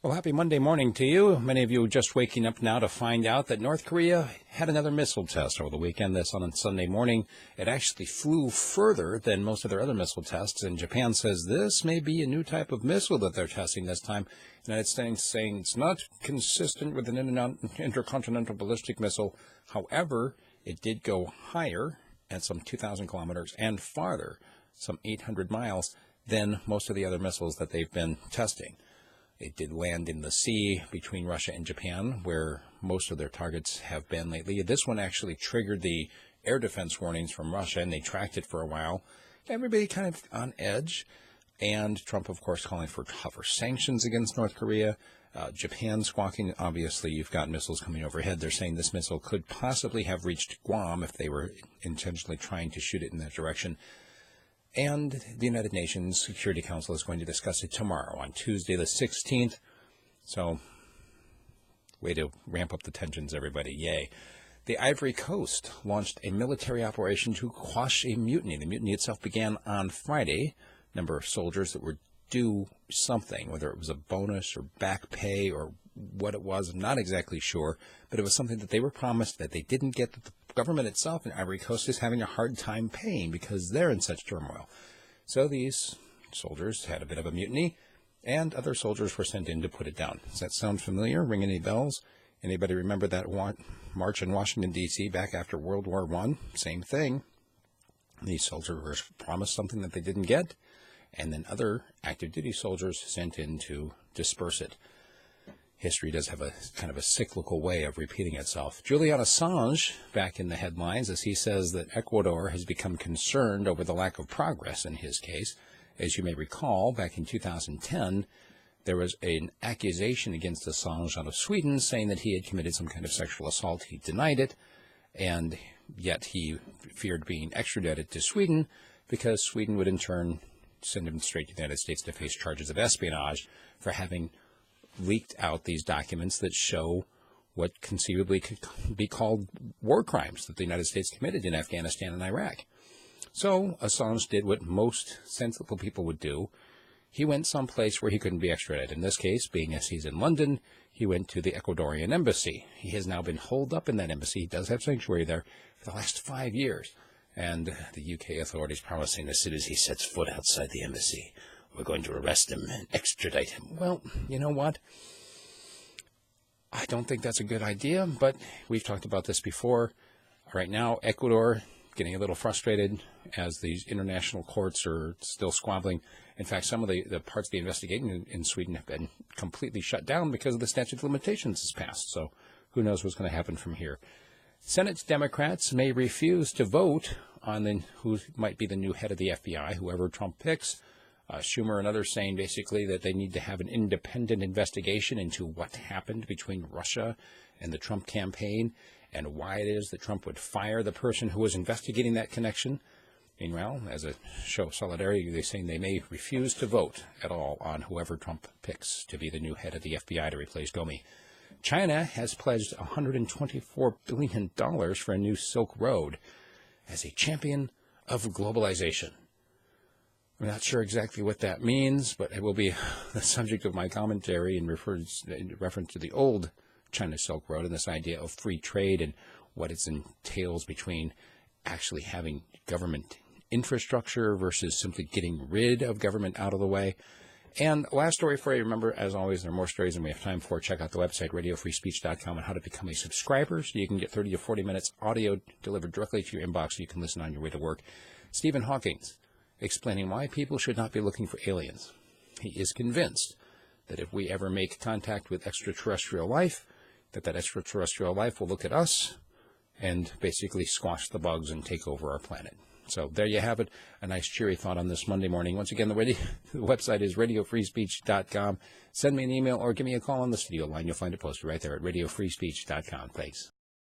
Well, happy Monday morning to you. Many of you just waking up now to find out that North Korea had another missile test over the weekend. This on Sunday morning. It actually flew further than most of their other missile tests, and Japan says this may be a new type of missile that they're testing this time. The United States saying it's not consistent with an intercontinental ballistic missile. However, it did go higher at some 2,000 kilometers and farther, some 800 miles, than most of the other missiles that they've been testing. It did land in the sea between Russia and Japan, where most of their targets have been lately. This one actually triggered the air defense warnings from Russia, and they tracked it for a while. Everybody kind of on edge. And Trump, of course, calling for tougher sanctions against North Korea. Japan squawking. Obviously, you've got missiles coming overhead. They're saying this missile could possibly have reached Guam if they were intentionally trying to shoot it in that direction. And the United Nations Security Council is going to discuss it tomorrow on Tuesday the 16th. So, way to ramp up the tensions, everybody. Yay. The Ivory Coast launched a military operation to quash a mutiny. The mutiny itself began on Friday. A number of soldiers that were due something, whether it was a bonus or back pay or what it was, I'm not exactly sure. But it was something that they were promised that they didn't get, that the government itself in Ivory Coast is having a hard time paying because they're in such turmoil. So these soldiers had a bit of a mutiny, and other soldiers were sent in to put it down. Does that sound familiar? Ring any bells? Anybody remember that march in Washington, D.C. back after World War I? Same thing. These soldiers were promised something that they didn't get, and then other active duty soldiers sent in to disperse it. History does have a kind of a cyclical way of repeating itself. Julian Assange back in the headlines as he says that Ecuador has become concerned over the lack of progress in his case. As you may recall, back in 2010, there was an accusation against Assange out of Sweden saying that he had committed some kind of sexual assault. He denied it, and yet he feared being extradited to Sweden because Sweden would in turn send him straight to the United States to face charges of espionage for having leaked out these documents that show what conceivably could be called war crimes that the United States committed in Afghanistan and Iraq. So Assange did what most sensible people would do. He went someplace where he couldn't be extradited. In this case, being as he's in London, he went to the Ecuadorian embassy. He has now been holed up in that embassy. He does have sanctuary there for the last 5 years. And the UK authorities promising as soon as he sets foot outside the embassy, we're going to arrest him and extradite him. Well, you know what? I don't think that's a good idea, but we've talked about this before. Right now, Ecuador getting a little frustrated as these international courts are still squabbling. In fact, some of the parts of the investigation in Sweden have been completely shut down because of the statute of limitations has passed. So who knows what's going to happen from here. Senate Democrats may refuse to vote on who might be the new head of the FBI, whoever Trump picks. Schumer and others saying basically that they need to have an independent investigation into what happened between Russia and the Trump campaign and why it is that Trump would fire the person who was investigating that connection. Meanwhile, as a show of solidarity, they're saying they may refuse to vote at all on whoever Trump picks to be the new head of the FBI to replace Comey. China has pledged $124 billion for a new Silk Road as a champion of globalization. I'm not sure exactly what that means, but it will be the subject of my commentary in reference to the old China Silk Road and this idea of free trade and what it entails between actually having government infrastructure versus simply getting rid of government out of the way. And last story for you. Remember, as always, there are more stories than we have time for. Check out the website, radiofreespeech.com, on how to become a subscriber so you can get 30 to 40 minutes audio delivered directly to your inbox so you can listen on your way to work. Stephen Hawking explaining why people should not be looking for aliens. He is convinced that if we ever make contact with extraterrestrial life, that extraterrestrial life will look at us and basically squash the bugs and take over our planet. So there you have it, a nice cheery thought on this Monday morning. Once again, the website is radiofreespeech.com. Send me an email or give me a call on the studio line. You'll find it posted right there at radiofreespeech.com. Thanks.